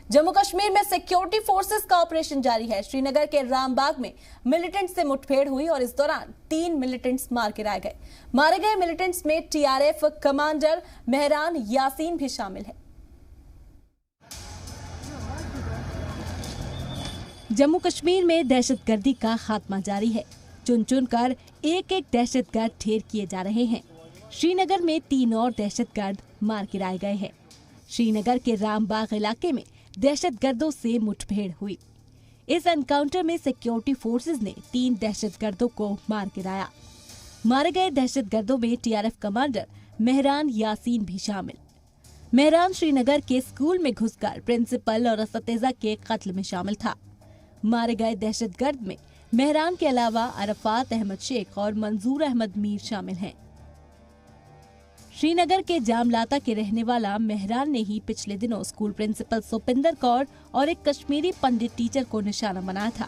जम्मू कश्मीर में security forces का operation जारी है। श्रीनगर के रामबाग में मिलिटेंट्स से मुठभेड़ हुई और इस दौरान 3 मिलिटेंट्स मार गिराए गए। मारे गए मिलिटेंट्स में टीआरएफ कमांडर मेहरान यासीन भी शामिल है। जम्मू कश्मीर में दहशतगर्दी का खात्मा जारी है। चुन चुनकर एक एक दहशतगर्द ढेर किए जा रहे हैं। श्रीनगर में 3 और दहशतगर्द मार गिराए गए हैं। श्रीनगर के रामबाग इलाके में दहशतगर्दों से मुठभेड़ हुई। इस एनकाउंटर में सिक्योरिटी फोर्सेस ने 3 दहशतगर्दों को मार गिराया। मारे गए दहशतगर्दों में टीआरएफ कमांडर मेहरान यासीन भी शामिल। मेहरान श्रीनगर के स्कूल में घुसकर प्रिंसिपल और असतिज़ा के कत्ल में शामिल था। मारे गए दहशतगर्द में मेहरान के अलावा अरफात अहमद शेख और मंजूर अहमद मीर शामिल हैं। श्रीनगर के जामलाता के रहने वाला मेहरान ने ही पिछले दिनों स्कूल प्रिंसिपल सुपिंदर कौर और एक कश्मीरी पंडित टीचर को निशाना बनाया था।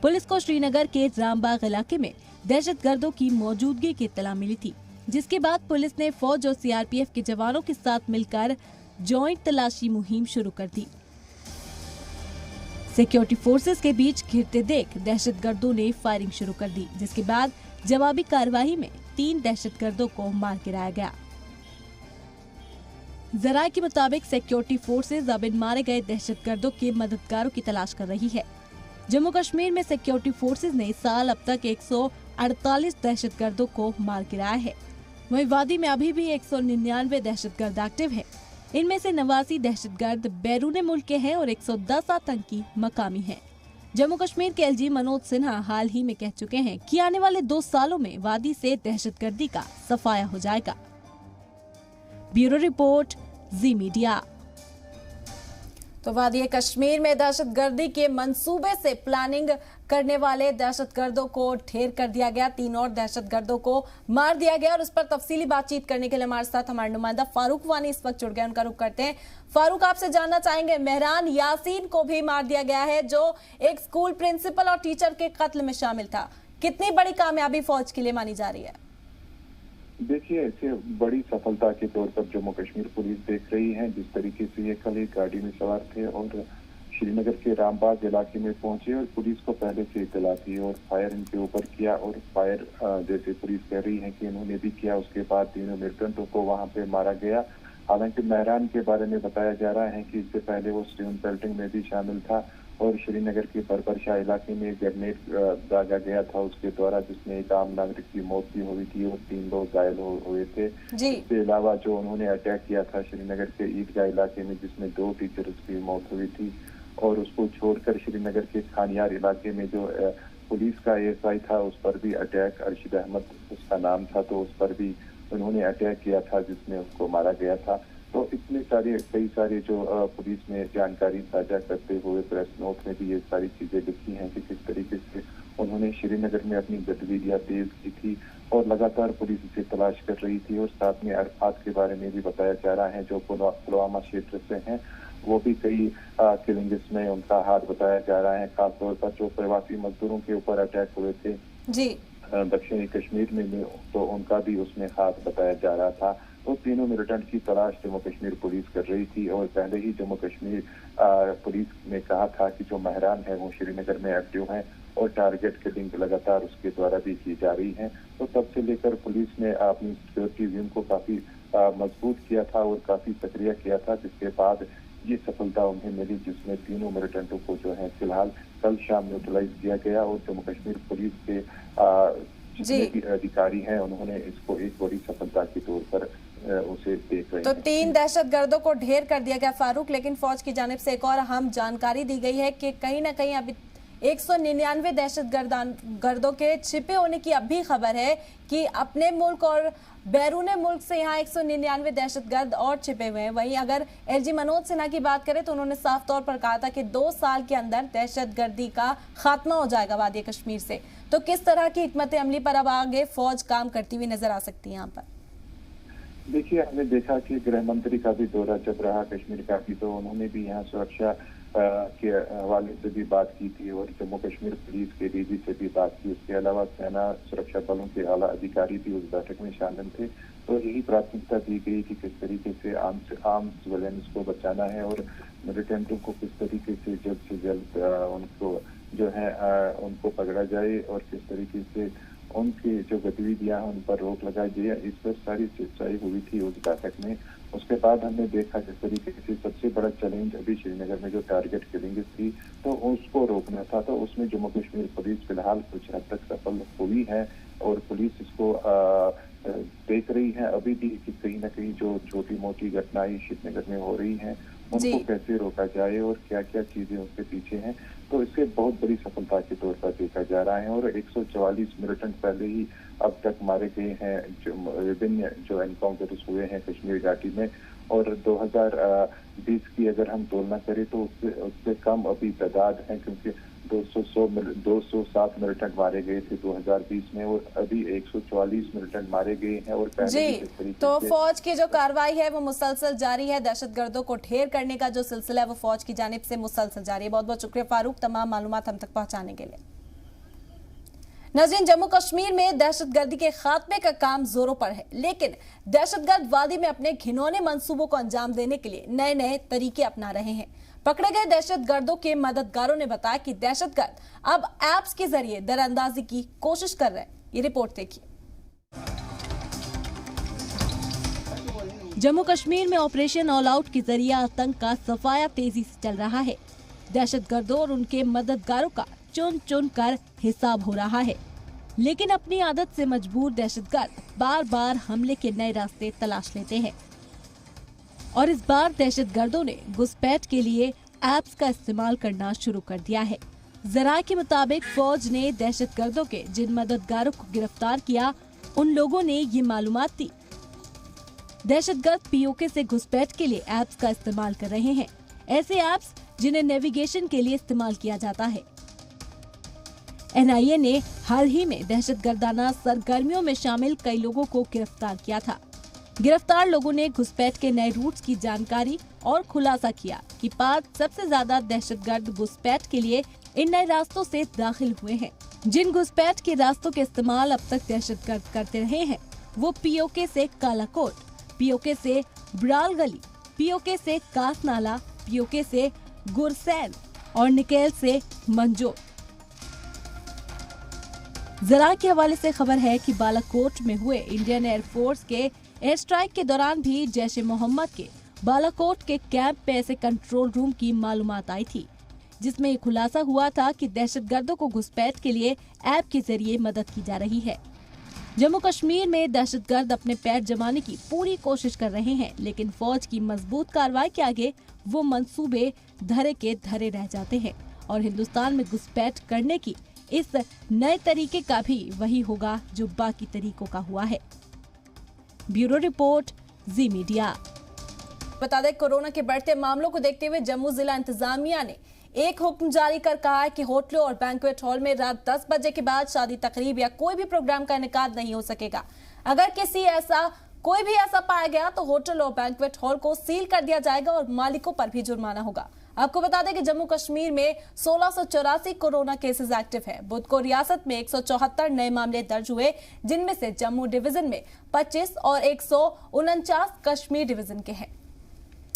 पुलिस को श्रीनगर के रामबाग इलाके में दहशतगर्दों की मौजूदगी की इत्तला मिली थी, जिसके बाद पुलिस ने फौज और सीआरपीएफ के जवानों के साथ मिलकर जॉइंट तलाशी मुहिम शुरू कर दी। सिक्योरिटी फोर्सेस के बीच घिरते देख दहशतगर्दों ने फायरिंग शुरू कर दी, जिसके बाद जवाबी कार्रवाई में 3 दहशतगर्दों को मार गिराया गया। जराये के मुताबिक सिक्योरिटी फोर्सेस अब इन मारे गए दहशतगर्दों के मददगारों की तलाश कर रही है। जम्मू कश्मीर में सिक्योरिटी फोर्सेस ने इस साल अब तक 148 दहशतगर्दों को मार गिराया है। वहीं वादी में अभी भी 199 दहशतगर्द एक्टिव है। इनमें से 89 दहशतगर्द बैरूने मुल्क के हैं और 110 आतंकी मकामी हैं। जम्मू कश्मीर के एलजी मनोज सिन्हा हाल ही में कह चुके हैं कि आने वाले 2 सालों में वादी से दहशतगर्दी का सफाया हो जाएगा। ब्यूरो रिपोर्ट, जी मीडिया। तो वादी कश्मीर में दहशतगर्दी के मंसूबे से प्लानिंग करने वाले दहशतगर्दों को ढेर कर दिया गया। 3 और दहशतगर्दों को मार दिया गया और उस पर तफसीली बातचीत करने के लिए हमारे साथ हमारे नुमाइंदा फारूक वानी इस वक्त जुड़ गए। उनका रुख करते हैं। फारूक, आपसे जानना चाहेंगे, मेहरान यासीन को भी मार दिया गया है जो एक स्कूल प्रिंसिपल और टीचर के कत्ल में शामिल था। कितनी बड़ी कामयाबी फौज के लिए मानी जा रही है? देखिए, इसे बड़ी सफलता के तौर पर जम्मू कश्मीर पुलिस देख रही है। जिस तरीके से ये कल एक गाड़ी में सवार थे और श्रीनगर के रामबाग इलाके में पहुंचे और पुलिस को पहले से इत्तला थी और फायर इनके ऊपर किया और फायर जैसे पुलिस कह रही है कि इन्होंने भी किया, उसके बाद 3 मिलिटेंटों को वहां पे मारा गया। हालांकि मेहरान के बारे में बताया जा रहा है कि इससे पहले वो स्टोन पेल्टिंग में भी शामिल था और श्रीनगर के बरबरशाह इलाके में ग्रेनेड दागा गया था उसके द्वारा, जिसमें एक आम नागरिक की मौत भी हुई थी और 3 लोग घायल हुए थे। इसके अलावा जो उन्होंने अटैक किया था श्रीनगर के ईदगाह इलाके में, जिसमें 2 टीचर्स की मौत हुई थी, और उसको छोड़कर श्रीनगर के खानियार इलाके में जो पुलिस का एएसआई था उस पर भी अटैक, अरशद अहमद उसका नाम था, तो उस पर भी उन्होंने अटैक किया था जिसमें उसको मारा गया था। तो इतने सारे कई सारे जो पुलिस ने जानकारी साझा करते हुए प्रेस नोट में भी ये सारी चीजें लिखी हैं कि किस तरीके से उन्होंने श्रीनगर में अपनी गतिविधियां तेज की थी और लगातार पुलिस इसे तलाश कर रही थी। और साथ में अरफात के बारे में भी बताया जा रहा है जो पुलवामा क्षेत्र से हैं, वो भी कई किलिंग्स में उनका हाथ बताया जा रहा है। खासतौर पर जो प्रवासी मजदूरों के ऊपर अटैक हुए थे दक्षिणी कश्मीर में, तो उनका भी उसमें हाथ बताया जा रहा था। तो 3 मिलिटेंट की तलाश जम्मू कश्मीर पुलिस कर रही थी और पहले ही जम्मू कश्मीर पुलिस ने कहा था कि जो मेहरान है वो श्रीनगर में एक्टिव है और टारगेट किलिंग लगातार उसके द्वारा भी की जा रही है। तो तब से लेकर पुलिस ने अपनी सिक्योरिटी विंग को काफी मजबूत किया था और काफी सक्रिय किया था, जिसके बाद ये सफलता उन्हें मिली, जिसमें 3 मिलिटेंटों को जो है फिलहाल कल शाम न्यूट्रलाइज किया गया और जम्मू कश्मीर पुलिस के जितने भी अधिकारी हैं उन्होंने इसको एक बड़ी सफलता के तौर पर उसे देख रहे हैं। तो 3 दहशतगर्दों को ढेर कर दिया गया फारूक, लेकिन फौज की जानिब से एक और अहम जानकारी दी गई है कि कहीं ना कहीं अभी 199 दहशतगर्दों के छिपे होने की अब भी खबर है कि अपने मुल्क और बैरूने मुल्क से यहाँ 199 दहशतगर्द और छिपे हुए हैं। वहीं अगर एलजी मनोज सिन्हा की बात करें तो उन्होंने साफ तौर पर कहा था कि 2 साल के अंदर दहशतगर्दी का खात्मा हो जाएगा वादी कश्मीर से। तो किस तरह की हिकमत अमली पर अब आगे फौज काम करती हुई नजर आ सकती है यहाँ पर? देखिए, हमने देखा कि गृह मंत्री का भी दौरा जब रहा कश्मीर का भी, तो उन्होंने भी यहाँ सुरक्षा के हवाले से भी बात की थी और जम्मू कश्मीर पुलिस के डीजी से भी बात की। उसके अलावा सेना सुरक्षा बलों के आला अधिकारी भी उस बैठक में शामिल थे। तो यही प्राथमिकता दी गई कि किस तरीके से आम सिविलियंस को बचाना है और मिलिटेंटों को किस तरीके से जल्द उनको जो है उनको पकड़ा जाए और किस तरीके से उनकी जो गतिविधियां उन पर रोक लगाई जाए। इस पर सारी चर्चाएं हुई थी उस बैठक में। उसके बाद हमने देखा जिस तरीके से सबसे बड़ा चैलेंज अभी श्रीनगर में जो टारगेट किलिंग थी तो उसको रोकना था, तो उसमें जम्मू कश्मीर पुलिस फिलहाल कुछ हद तक सफल हुई है और पुलिस इसको देख रही है अभी भी कि कहीं ना कहीं जो छोटी मोटी घटनाएं श्रीनगर में हो रही हैं उनको कैसे रोका जाए और क्या क्या चीजें उसके पीछे हैं। तो इसके बहुत बड़ी सफलता के तौर पर देखा जा रहा है और 144 मिलिटेंट पहले ही अब तक मारे गए हैं जो विभिन्न जो एनकाउंटर्स हुए हैं कश्मीर घाटी में। और 2020 की अगर हम तुलना करें तो उससे कम अभी तादाद है, क्योंकि 207 मिलिटेंट मारे गए थे 2020 में और अभी 144 मिलिटेंट मारे गए हैं। और जी, तो फौज की जो कार्रवाई है वो मुसलसल जारी है। दहशतगर्दों को ढेर करने का जो सिलसिला है वो फौज की जानिब से मुसलसल जारी है। बहुत बहुत शुक्रिया फारूक, तमाम मालूमात हम तक पहुंचाने के लिए। नाज़रीन, जम्मू कश्मीर में दहशतगर्दी के खात्मे का काम जोरों पर है, लेकिन दहशतगर्द वादी में अपने घिनौने मंसूबों को अंजाम देने के लिए नए नए तरीके अपना रहे हैं। पकड़े गए दहशतगर्दों के मददगारों ने बताया कि दहशतगर्द अब ऐप्स के जरिए दरअंदाजी की कोशिश कर रहे हैं। ये रिपोर्ट देखिए। जम्मू कश्मीर में ऑपरेशन ऑल आउट के जरिए आतंक का सफाया तेजी से चल रहा है। दहशतगर्दों और उनके मददगारों का चुन चुन कर हिसाब हो रहा है, लेकिन अपनी आदत से मजबूर दहशतगर्द बार बार हमले के नए रास्ते तलाश लेते हैं। और इस बार दहशतगर्दों ने घुसपैठ के लिए ऐप्स का इस्तेमाल करना शुरू कर दिया है। जराये के मुताबिक फौज ने दहशतगर्दों के जिन मददगारों को गिरफ्तार किया उन लोगों ने ये मालूमात दी। दहशतगर्द पीओके से घुसपैठ के लिए ऐप्स का इस्तेमाल कर रहे हैं, ऐसे ऐप्स जिन्हें नेविगेशन के लिए इस्तेमाल किया जाता है। एनआईए ने हाल ही में दहशतगर्दाना सरगर्मियों में शामिल कई लोगों को गिरफ्तार किया था। गिरफ्तार लोगों ने घुसपैठ के नए रूट्स की जानकारी और खुलासा किया कि 5 सबसे ज्यादा दहशतगर्द घुसपैठ के लिए इन नए रास्तों से दाखिल हुए हैं। जिन घुसपैठ के रास्तों के इस्तेमाल अब तक दहशतगर्द करते रहे हैं वो पीओके से कालाकोट, पीओके से ब्राल गली, पीओके से कासनाला, पीओके से गुरसैन और निकेल से मंजोर। जरा के हवाले से खबर है कि बालाकोट में हुए इंडियन एयरफोर्स के एयर स्ट्राइक के दौरान भी जैश ए मोहम्मद के बालाकोट के कैंप पे ऐसे कंट्रोल रूम की मालूमात आई थी, जिसमें ये खुलासा हुआ था कि दहशतगर्दों को घुसपैठ के लिए ऐप के जरिए मदद की जा रही है। जम्मू कश्मीर में दहशतगर्द अपने पैर जमाने की पूरी कोशिश कर रहे हैं, लेकिन फौज की मजबूत कार्रवाई के आगे वो मंसूबे धरे के धरे रह जाते हैं और हिंदुस्तान में घुसपैठ करने की इस नए तरीके का भी वही होगा जो बाकी तरीकों का हुआ है। ब्यूरो रिपोर्ट, जी मीडिया। बता दें, कोरोना के बढ़ते मामलों को देखते हुए जम्मू जिला इंतजामिया ने एक हुक्म जारी कर कहा है कि होटलों और बैंक्वेट हॉल में रात 10 बजे के बाद शादी तकरीब या कोई भी प्रोग्राम का इनेकाद नहीं हो सकेगा। अगर कोई भी ऐसा पाया गया तो होटल और बैंक्वेट हॉल को सील कर दिया जाएगा और मालिकों पर भी जुर्माना होगा। आपको बता दें कि जम्मू कश्मीर में 1684 कोरोना केसेस एक्टिव है। बुध को रियासत में 174 नए मामले दर्ज हुए, जिनमें से जम्मू डिवीजन में 25 और 149 कश्मीर डिवीजन के हैं।